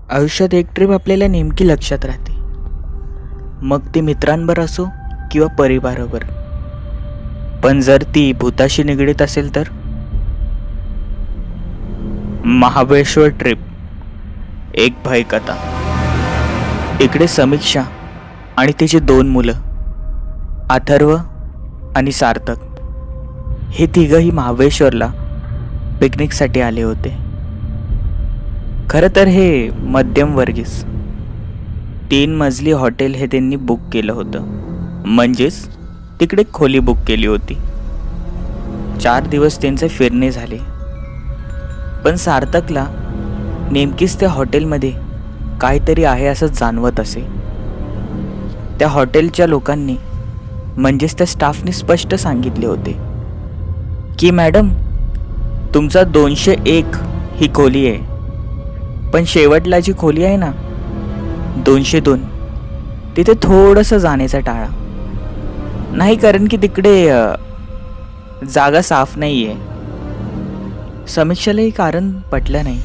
आयुष्यात एक ट्रिप आपल्याला नेमकी लक्षात राहते. मग ती मित्रांबरोबर असो किंवा परिवाराबरोबर. पण जर ती भूताशी निगडीत असेल तर महाबळेश्वर ट्रिप, एक भयकथा. इकडे समीक्षा आणि तिची 2 मुलं, अथर्व आणि सार्थक, हे तिघही महाबळेश्वरला पिकनिकसाठी आले होते. खरं तर हे मध्यमवर्गीय 3 मजली हॉटेल हे त्यांनी बुक केलं होतं. म्हणजेच तिकडे खोली बुक केली होती. 4 दिवस त्यांचे फिरणे झाले. पण सार्थकला नेमकीच त्या हॉटेलमध्ये काहीतरी आहे असं जाणवत असे. त्या हॉटेलच्या लोकांनी, म्हणजेच त्या स्टाफने स्पष्ट सांगितले होते की मॅडम, तुमचा 201 ही खोली आहे, पण शेवटला जी खोली आहे ना 202, तिथे थोडंसं जाण्याचा टाळा. नाही, कारण की तिकडे जागा साफ नाही आहे. समीक्षालाही कारण पटलं नाही.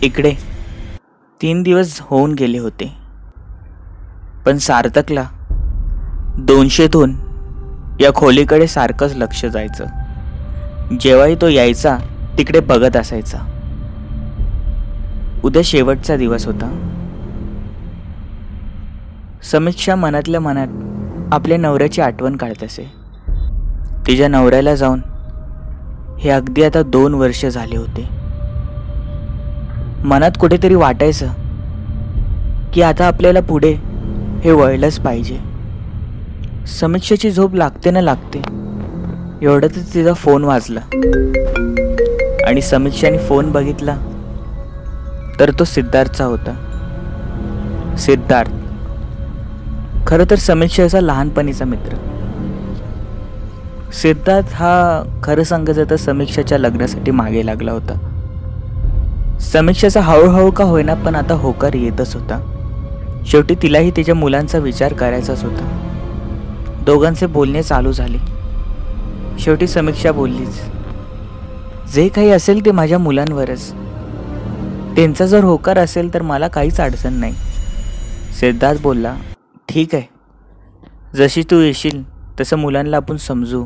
इकडे 3 दिवस होऊन गेले होते, पण सार्थकला 202 या खोलीकडे सारखंच लक्ष जायचं. जेव्हाही तो यायचा तिकडे बघत असायचा. उद्या शेवटचा दिवस होता. समीक्षा मनातल्या मनात आपल्या नवऱ्याची आठवण काढत असे. तिच्या नवऱ्याला जाऊन हे अगदी आता 2 वर्ष झाले होते. मनात कुठेतरी वाटायचं की आता आपल्याला पुढे हे वळलंच पाहिजे. समीक्षाची झोप लागते ना लागते, एवढ्यातच तिचा फोन वाजला आणि समीक्षाने फोन बघितला तर तो सिद्धार्थचा होता. सिद्धार्थ खरं तर समीक्षेचा लहानपणीचा मित्र. सिद्धार्थ हा खरं सांगायचं तर समीक्षाच्या लग्नासाठी मागे लागला होता. समीक्षाचा हळूहळू का होईना पण आता होकार येतच होता. शेवटी तिलाही तिच्या मुलांचा विचार करायचाच होता. दोघांचे बोलणे चालू झाले. शेवटी समीक्षा बोललीच, जे काही असेल ते माझ्या मुलांवरच. त्यांचा जर होकार असेल तर मला काहीच अडचण नाही. सिद्धार्थ बोलला, ठीक आहे, जशी तू येशील तसं मुलांना आपण समजू.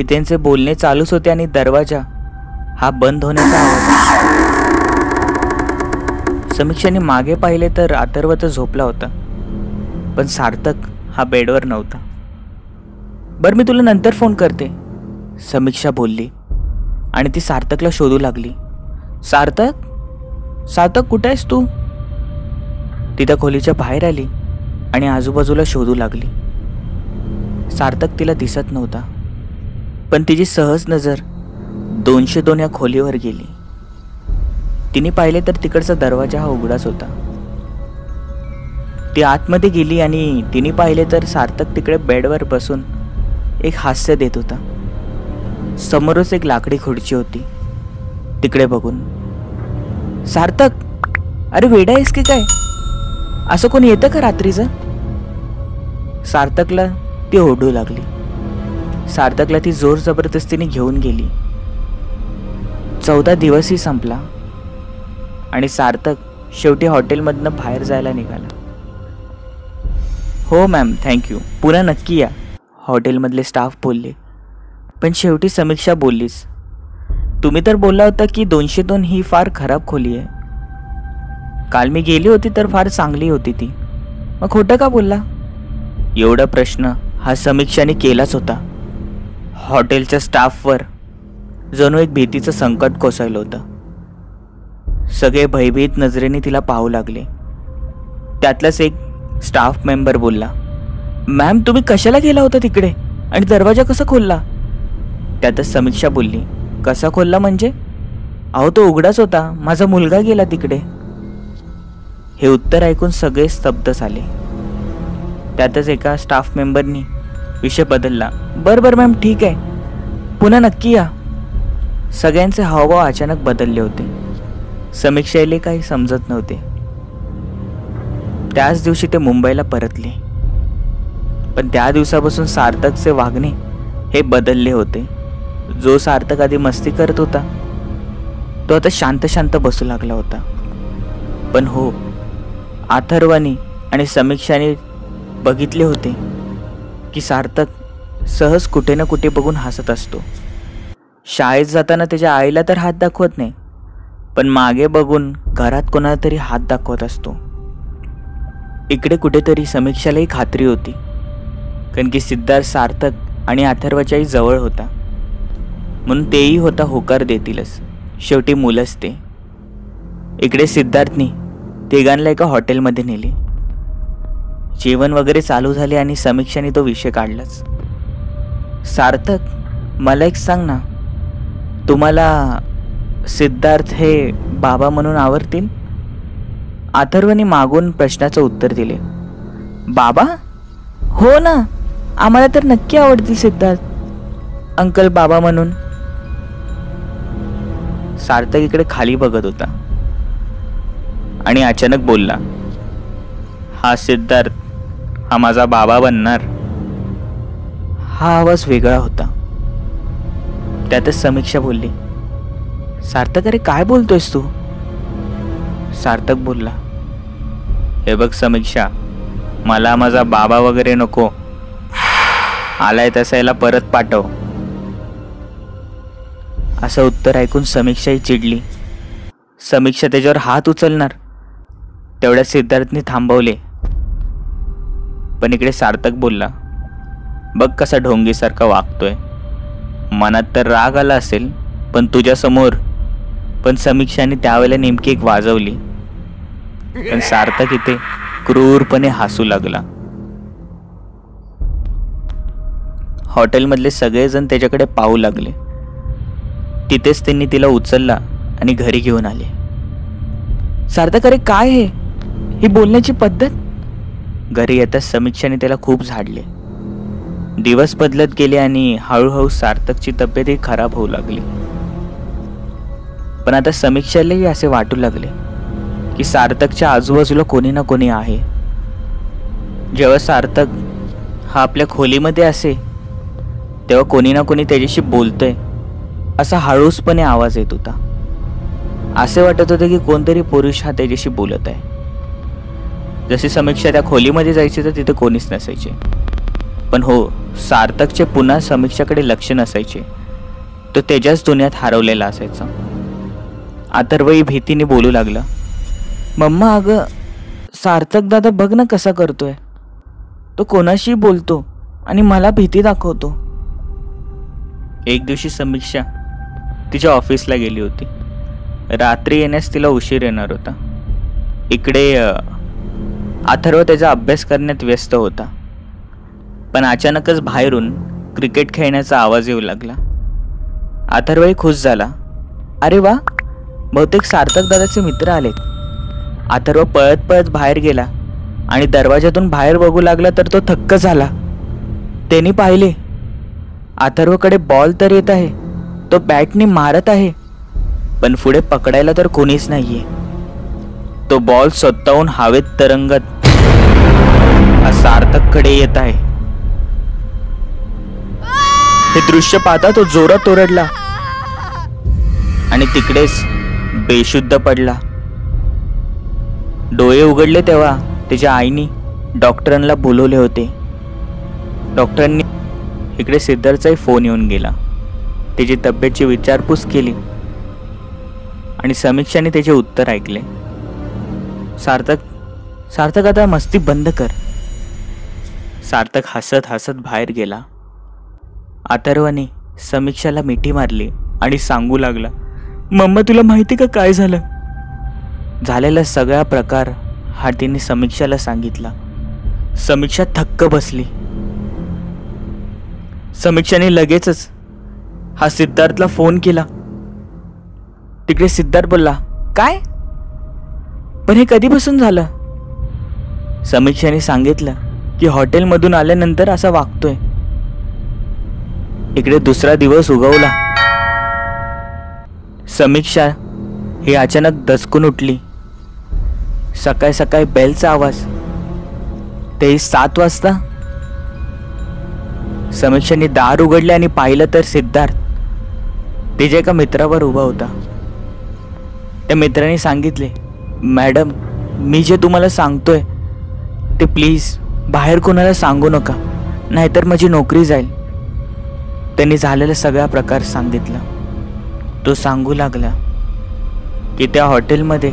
त्यांचे बोलणे चालूच होते आणि दरवाजा हा बंद होण्याचा आवाज. समीक्षाने मागे पाहिले तर अथर्व तर झोपला होता, पण सार्थक हा बेडवर नव्हता. बरं, मी तुला नंतर फोन करते, समीक्षा बोलली आणि ती सार्थकला शोधू लागली. सार्थक, सार्थक कुठे आहेस तू? ती त्या खोलीच्या बाहेर आली आणि आजूबाजूला शोधू लागली. सार्थक तिला दिसत नव्हता, पण तिची सहज नजर 202 या खोलीवर गेली. तिने पाहिले तर तिकडचा दरवाजा हा उघडाच होता. ती आतमध्ये गेली आणि तिने पाहिले तर सार्थक तिकडे बेडवर बसून एक हास्य देत होता. समोरच एक लाकडी खुर्ची होती. तिकडे बघून, सार्थक, अरे वेडा आहेस की काय? असं कोणी येतं का रात्रीचं? सार्थकला ती ओरडू लागली. सार्थकला ती जोर जबरदस्तीने घेऊन गेली. 14 दिवसही संपला आणि सार्थक शेवटी हॉटेलमधनं बाहेर जायला निघाला. हो मॅम, थँक्यू, पुन्हा नक्की या, हॉटेलमधले स्टाफ बोलले. पण शेवटी समीक्षा बोललीच, तुम्ही तर बोलला होता की 202 ही फार खराब खोली आहे. काल मी गेली होती तर फार चांगली होती ती. मग खोटं का बोलला? एवढा प्रश्न हा समीक्षाने केलाच होता. हॉटेलच्या स्टाफवर जणू एक भीतीचं संकट कोसळलं होतं. सगळे भयभीत नजरेने तिला पाहू लागले. त्यातलाच एक स्टाफ मेंबर बोलला, मॅम, तुम्ही कशाला गेला होता तिकडे आणि दरवाजा कसा खोलला? त्यातच समीक्षा बोलली, कसा खोलला म्हणजे? अहो, तो उघडाच होता, माझा मुलगा गेला तिकडे. हे उत्तर ऐकून सगळे स्तब्ध झाले. त्यातच एका स्टाफ मेंबरनी विषय बदलला, बरं मॅम, ठीक आहे, पुन्हा नक्की या. सगळ्यांचे हावभाव अचानक बदलले होते. समीक्षेला काही समजत नव्हते. त्याच दिवशी ते मुंबईला परतले. पण त्या दिवसापासून सार्थकचे वागणे हे बदलले होते. जो सार्थक आधी मस्ती करत होता तो आता शांत शांत बसू लागला होता. पण हो, अथर्वने आणि समीक्षाने बघितले होते की सार्थक सहज कुठे ना कुठे बघून हसत असतो. शाळेत जाताना त्याच्या आईला तर हात दाखवत नाही, पण मागे बघून घरात कोणाला तरी हात दाखवत असतो. इकडे कुठेतरी समीक्षालाही खात्री होती, कारण की सिद्धार्थ सार्थक आणि अथर्वच्याही जवळ होता, म्हणून तेही होता होकार देतीलच, शेवटी मुलंच ते. इकडे सिद्धार्थनी तिघांना एका हॉटेलमध्ये नेले. जेवण वगैरे चालू झाले आणि समीक्षाने तो विषय काढलाच. सार्थक, मला एक सांग ना, तुम्हाला सिद्धार्थ हे बाबा म्हणून आवडतील? अथर्वने मागून प्रश्नाचं उत्तर दिले. बाबा? हो ना, आम्हाला तर नक्की आवडतील सिद्धार्थ अंकल बाबा म्हणून. सार्थक इकडे खाली बघत होता आणि अचानक बोलला, हा सिद्धार्थ हा माझा बाबा बनणार. हा आवाज वेगळा होता. त्यातच समीक्षा बोलली, सार्थक अरे काय बोलतोयस तू? सार्थक बोलला, हे बघ समीक्षा, मला माझा बाबा वगैरे नको, आलाय तसा याला परत पाठव. असं उत्तर ऐकून समीक्षाही चिडली. समीक्षा त्याच्यावर हात उचलणार तेवढ्या सिद्धार्थने थांबवले. पण इकडे सार्थक बोलला, बघ कसा ढोंगीसारखा वागतोय. मनात तर राग आला असेल, पण तुझ्या समोर. पण समीक्षाने त्यावेळेला नेमकी एक वाजवली. पण सार्थक इथे क्रूरपणे हसू लागला. हॉटेलमधले सगळेजण त्याच्याकडे पाहू लागले. तिथेच त्यांनी तिला उचलला आणि घरी घेऊन आले. सार्थक अरे काय ही बोलण्याची पद्धत? घरी येताच समीक्षाने त्याला खूप झाडले. दिवस बदलत गेले आणि हळूहळू सार्थकची तब्येतही खराब होऊ लागली. पण आता समीक्षालाही असे वाटू लागले की सार्थकच्या आजूबाजूला कोणी ना कोणी आहे. जेव्हा सार्थक हा आपल्या खोलीमध्ये असे तेव्हा कोणी ना कोणी त्याच्याशी बोलतंय असा हळूचपणे आवाज येत होता. असे वाटत होते की कोणतरी पुरुष हा त्याच्याशी बोलत आहे. जशी समीक्षा त्या खोलीमध्ये जायची तर तिथे कोणीच नसायचे. पण हो, सार्थकचे पुन्हा समीक्षाकडे लक्ष नसायचे. तो त्याच्याच दुनियात हरवलेला असायचा. अथर्वही भीतीने बोलू लागला, मम्मा अगं सार्थक दादा बघ ना कसा करतोय. तो कोणाशी बोलतो आणि मला भीती दाखवतो. एक दिवशी समीक्षा तिच्या ऑफिसला गेली होती. रात्री येण्यास तिला उशीर येणार होता. इकडे अथर्व त्याचा अभ्यास करण्यात व्यस्त होता. पण अचानकच बाहेरून क्रिकेट खेळण्याचा आवाज येऊ लागला. अथर्वही खुश झाला. अरे वा, बहुतेक सार्थक दादाचे मित्र आलेत. अथर्व पळत पळत बाहेर गेला आणि दरवाजातून बाहेर बघू लागला तर तो थक्क झाला. त्यांनी पाहिले अथर्वकडे बॉल तर येत आहे, तो बॅटने मारत आहे, पण पुढे पकडायला तर कोणीच नाहीये. तो बॉल स्वतःहून हवेत तरंगत सार्थककडे येत आहे. हे दृश्य पाहता तो जोरात ओरडला आणि तिकडेच बेशुद्ध पडला. डोळे उघडले तेव्हा त्याच्या आईने डॉक्टरांना बोलवले होते. डॉक्टरांनी इकडे सिद्धार्थचाही फोन येऊन गेला. त्याची तब्येतची विचारपूस केली आणि समीक्षाने त्याचे उत्तर ऐकले. सार्थक आता मस्ती बंद कर. सार्थक हसत हसत बाहेर गेला. अथर्वने समीक्षाला मिठी मारली आणि सांगू लागला, मम्मा तुला माहिती का काय झालं? झालेला सगळा प्रकार हा तिने समीक्षाला सांगितला. समीक्षा थक्क बसली. समीक्षाने लगेचच हा सिद्धार्थला फोन केला. तिकडे सिद्धार्थ बोलला, काय? पण हे कधीपासून झालं? समीक्षाने सांगितलं की हॉटेलमधून आल्यानंतर असा वागतोय. इकडे दुसरा दिवस उगवला. समीक्षा ही अचानक दचकून उठली. सकाळी सकाळी बेलचा आवाज, तेही 7 वाजता. समीक्षाने दार उघडले आणि पाहिलं तर सिद्धार्थ तिच्या एका मित्रावर उभा होता. त्या मित्राने सांगितले मॅडम, मी जे तुम्हाला सांगतोय ते प्लीज बाहेर कोणाला सांगू नका, नाहीतर माझी नोकरी जाईल. त्यांनी झालेला सगळा प्रकार सांगितला. तो सांगू लागला की त्या हॉटेलमध्ये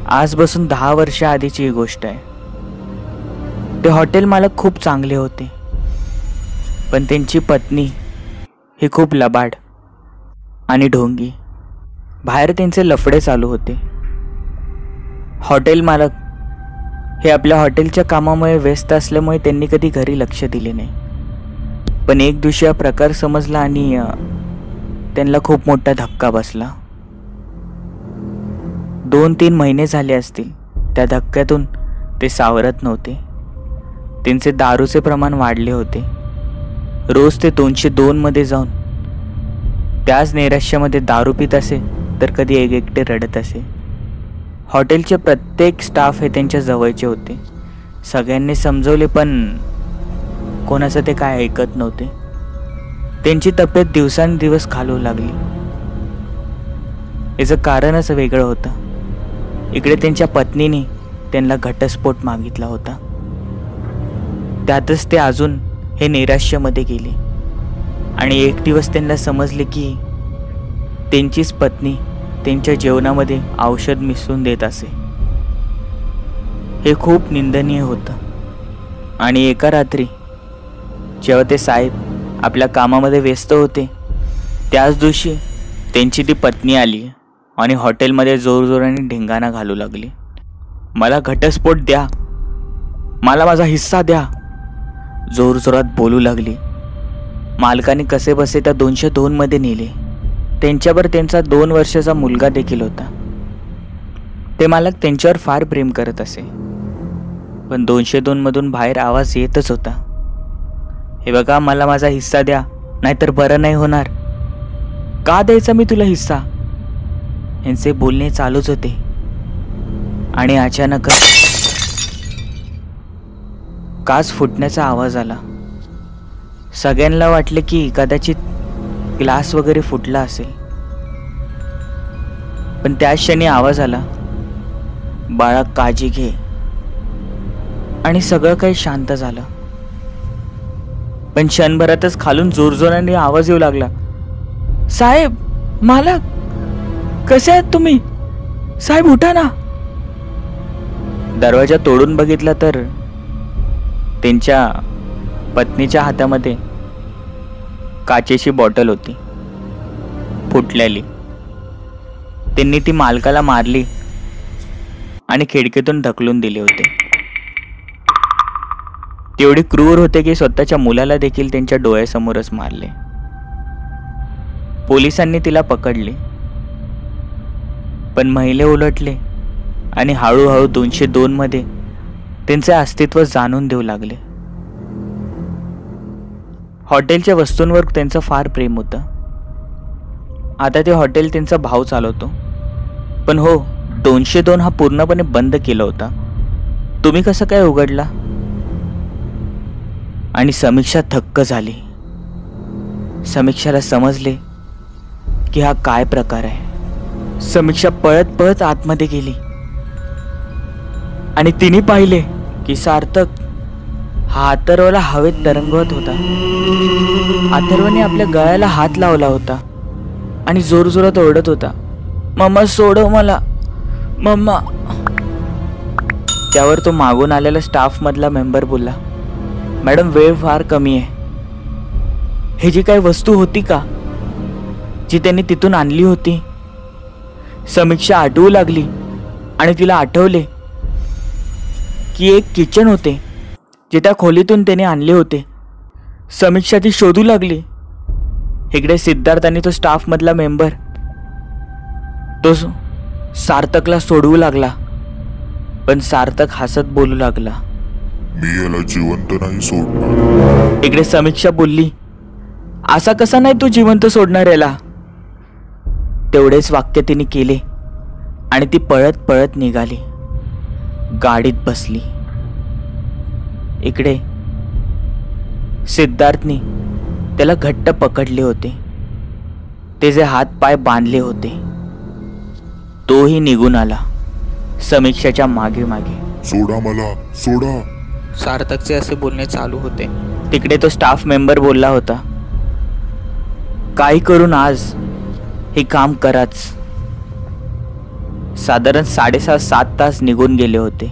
आजपासून 10 वर्ष आधीची ही गोष्ट आहे. ते हॉटेल मालक खूप चांगले होते, पण त्यांची पत्नी ही खूप लबाड आणि ढोंगी. बाहेर त्यांचे लफडे चालू होते. हॉटेल मालक हे आपल्या हॉटेलच्या कामामुळे व्यस्त असल्यामुळे त्यांनी कधी घरी लक्ष दिले नाही. पण एक दिवशी हा प्रकार समजला आणि त्यांना खूप मोठा धक्का बसला. 2-3 महिने झाले असतील त्या धक्क्यातून ते सावरत नव्हते. त्यांचे दारूचे प्रमाण वाढले होते. रोज ते 202 मध्ये जाऊन त्याच नैराश्यामध्ये दारू पित असे, तर कधी एकटे रडत असे. हॉटेलचे प्रत्येक स्टाफ हे त्यांच्या जवळचे होते. सगळ्यांनी समजवले, पण कोणाचं ते काय ऐकत नव्हते. त्यांची तब्येत दिवसांदिवस खालवू लागली. याचं कारणच वेगळं होतं. इकडे त्यांच्या पत्नीने त्यांना घटस्फोट मागितला होता. त्यातच ते अजून हे नैराश्यामध्ये गेले आणि एक दिवस त्यांना समजले की त्यांचीच पत्नी त्यांच्या जेवणामध्ये औषध मिसळून देत असे. हे खूप निंदनीय होतं. आणि एका रात्री जेव्हा ते साहेब आपल्या कामामध्ये व्यस्त होते, त्याच दिवशी त्यांची ती पत्नी आली आणि हॉटेलमध्ये जोरजोराने धिंगाणा घालू लागली. मला घटस्फोट द्या, मला माझा हिस्सा द्या, जोरजोरात बोलू लागली. मालकाने कसे बसे त्या 202 मध्ये नेले. त्यांच्यावर त्यांचा 2 वर्षाचा मुलगा देखील होता. ते मालक त्यांच्यावर फार प्रेम करत असे, पण 202 मधून बाहेर आवाज येतच होता, हे बघा, मला माझा हिस्सा द्या, नाहीतर बरं नाही होणार. का द्यायचा मी तुला हिस्सा? यांचे बोलणे चालूच होते आणि अचानक काच फुटण्याचा आवाज आला. सगळ्यांना वाटले की कदाचित ग्लास वगैरे फुटला असेल. पण त्याच क्षणी आवाज आला, बाळा काळजी घे. आणि सगळं काही शांत झालं. पण क्षणभरातच खालून जोरजोराने आवाज येऊ लागला, साहेब, मालक, कसे आहात तुम्ही? साहेब, उठा ना. दरवाजा तोडून बघितला तर त्यांच्या पत्नीच्या हातामध्ये काचेची बॉटल होती, फुटलेली. त्यांनी ती मालकाला मारली आणि खिडकीतून ढकलून दिले होते. तेवढे क्रूर होते की स्वतःच्या मुलाला देखील त्यांच्या डोळ्यासमोरच मारले. पोलिसांनी तिला पकडले, पण महिले उलटले आणि हळूहळू 202 मध्ये त्यांचे अस्तित्व जाणून देऊ लागले. हॉटेलच्या वस्तूंवर त्यांचं फार प्रेम होतं. आता ते हॉटेल त्यांचा भाऊ चालवतो. पण हो, 202 हा पूर्णपणे बंद केला होता. तुम्ही कसं काय उघडला? आणि समीक्षा थक्क झाली. समीक्षाला समजले की हा काय प्रकार आहे. समीक्षा पळत पळत आतमध्ये गेली आणि तिने पाहिले की सार्थक हा अथर्वला हवेत तरंगवत होता. अथर्वने आपल्या गळ्याला हात लावला होता आणि जोरजोरात ओरडत होता, मम्मा सोडव मला, मम्मा. त्यावर तो मागून आलेला स्टाफ मधला मेंबर बोलला, मॅडम, वेळ फार कमी आहे. हे जी काही वस्तू होती का जी त्यांनी तिथून आणली होती? समीक्षा आठवू लागली आणि तिला आठवले की एक किचन होते जे त्या खोलीतून त्याने आणले होते. समीक्षा ती शोधू लागली. इकडे सिद्धार्थ आणि तो स्टाफ मधला मेंबर तो सार्थकला सोडवू लागला, पण सार्थक हसत बोलू लागला, मी याला जिवंत नाही सोडणार. इकडे समीक्षा बोलली, असा कसा नाही तू जिवंत सोडणार याला? तेवढेच वाक्य तिने केले आणि ती पळत पळत निघाली. गाडीत बसली. इकडे सिद्धार्थने त्याला घट्ट पकडले होते. त्याचे हात पाय बांधले होते. तोही निघून आला. समीक्षाच्या मागे मागे. सोडा मला, सोडा. सार्थकचे असे बोलणे चालू होते. तिकडे तो स्टाफ मेंबर बोलला होता, काही करून आज हे काम कराच. साधारण 6.5-7 तास निघून गेले होते.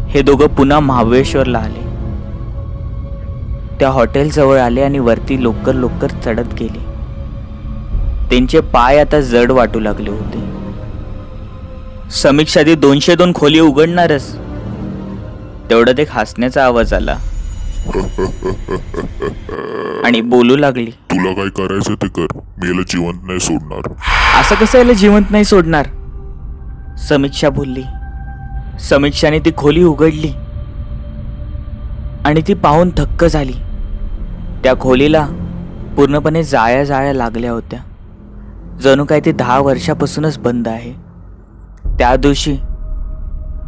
हे दोघं पुन्हा महाबळेश्वरला आले. त्या हॉटेलजवळ आले आणि वरती लवकर चढत गेले. त्यांचे पाय आता जड वाटू लागले होते. समीक्षा ती 202 खोली उघडणारच तेवढ्यात एक हसण्याचा आवाज आला आणि बोलू लागली, तुला काय करायचं ते कर, मी याला जिवंत नाही सोडणार. असं कसं याला जिवंत नाही सोडणार? समीक्षा बोलली. समीक्षाने ती खोली उघडली आणि ती पाहून थक्क झाली. त्या खोलीला पूर्णपणे जाळ्या लागल्या होत्या. जणू काय ती 10 वर्षापासूनच बंद आहे. त्या दिवशी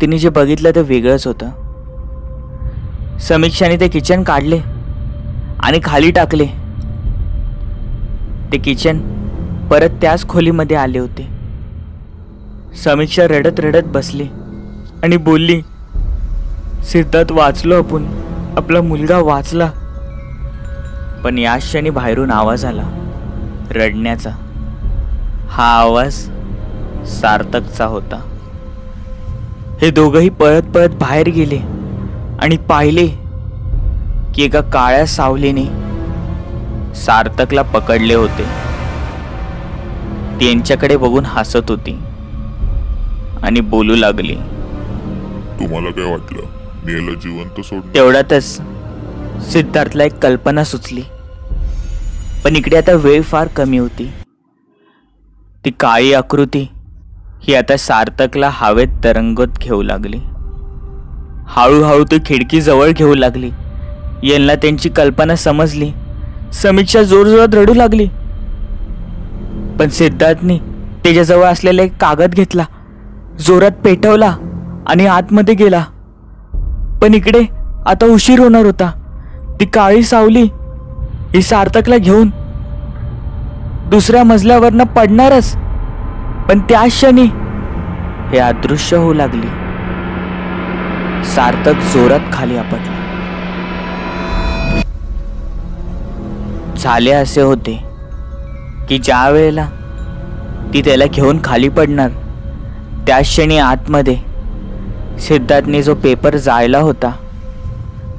तिने जे बघितलं ते वेगळंच होतं. समीक्षाने ते किचन काढले आणि खाली टाकले. ते किचन परत त्याच खोलीमध्ये आले होते. समीक्षा रडत बसली आणि बोलली, सिद्धार्थ, वाचलो आपण, आपला मुलगा वाचला. पण या क्षणी बाहेरून आवाज आला, रडण्याचा. हा आवाज सार्थकचा होता. हे दोघंही पळत बाहेर गेले आणि पाहिले की एका काळ्या सावलीने सार्थकला पकडले होते. त्यांच्याकडे बघून हसत होती आणि बोलू लागली, तुम्हाला काय वाटलं मी याला जिवंत सोडणार? तेवढ्यातच सिद्धार्थला एक कल्पना सुचली. पण इकडे आता वेळ फार कमी होती. ती काळी आकृती ही आता सार्थकला हवेत तरंगत घेऊ लागली. हळूहळू ती खिडकी जवळ घेऊ लागली. यांना त्यांची कल्पना समजली. समीक्षा जोरजोरात रडू लागली. पण सिद्धार्थने त्याच्याजवळ असलेला एक कागद घेतला, जोरात पेटवला आणि आतमध्ये गेला. पण इकडे आता उशीर होणार होता. ती काळी सावली ही सार्थकला घेऊन दुसऱ्या मजल्यावरनं पडणारच. पण त्या क्षणी हे अदृश्य होऊ लागली. सार्थक जोरात खाली आपटला. झाले असे होते की ज्या वेळेला ती त्याला घेऊन खाली पडणार त्या क्षणी आतमध्ये सिद्धार्थने जो पेपर जाळला होता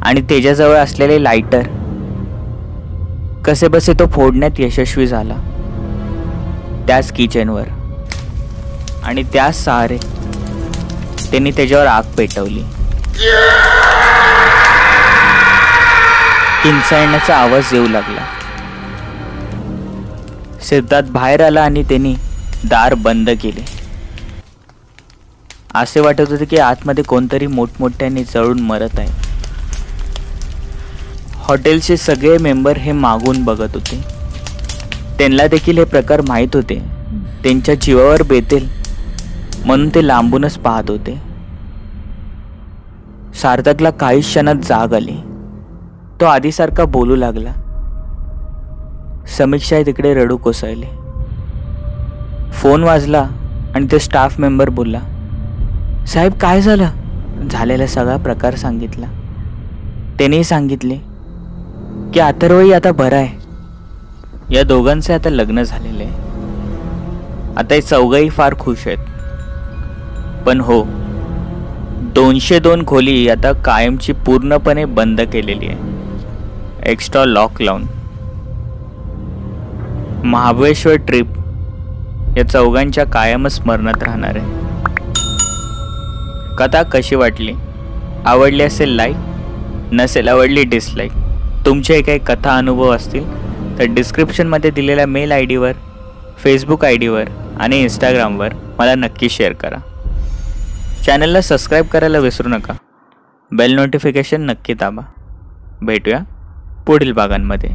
आणि त्याच्याजवळ असलेले लायटर कसेबसे तो फोडण्यात यशस्वी झाला. त्याच किचनवर आणि त्याच सहारे त्यांनी त्याच्यावर आग पेटवली. किंचाळण्याचा आवाज येऊ लागला. सिद्धार्थ बाहेर आला आणि त्यांनी दार बंद केले. असे वाटत होते की आतमध्ये कोणतरी मोठमोठ्याने जळून मरत आहे. हॉटेलचे सगळे मेंबर हे मागून बघत होते. त्यांना देखील हे प्रकार माहीत होते. त्यांच्या जीवावर बेतेल म्हणून ते लांबूनच पाहत होते. सार्थकला काही क्षणात जाग आली. तो आधीसारखा बोलू लागला. समीक्षा तिकडे रडू कोसळले. फोन वाजला आणि ते स्टाफ मेंबर बोलला, साहेब काय झालं? झालेला सगळा प्रकार सांगितला. त्याने सांगितले की अथर्वही आता बरा आहे. या दोघांचे आता लग्न झालेले आहे. आता हे चौघही फार खुश आहेत. पण हो, 202 खोली आता कायमची पूर्णपणे बंद केलेली आहे, एक्स्ट्रा लॉक लावून. महाबळेश्वर ट्रिप या चौघांच्या कायमच स्मरणात राहणार आहे. कथा कशी वाटली? आवडली असेल लाईक, नसेल आवडली डिसलाईक. तुमचे काही कथा अनुभव असतील तर डिस्क्रिप्शनमध्ये दिलेल्या मेल ID वर, फेसबुक ID वर आणि इंस्टाग्रामवर मला नक्की शेअर करा. चॅनलला सबस्क्राईब करायला विसरू नका. बेल नोटिफिकेशन नक्की दाबा. भेटूया पुढील भागांमध्ये.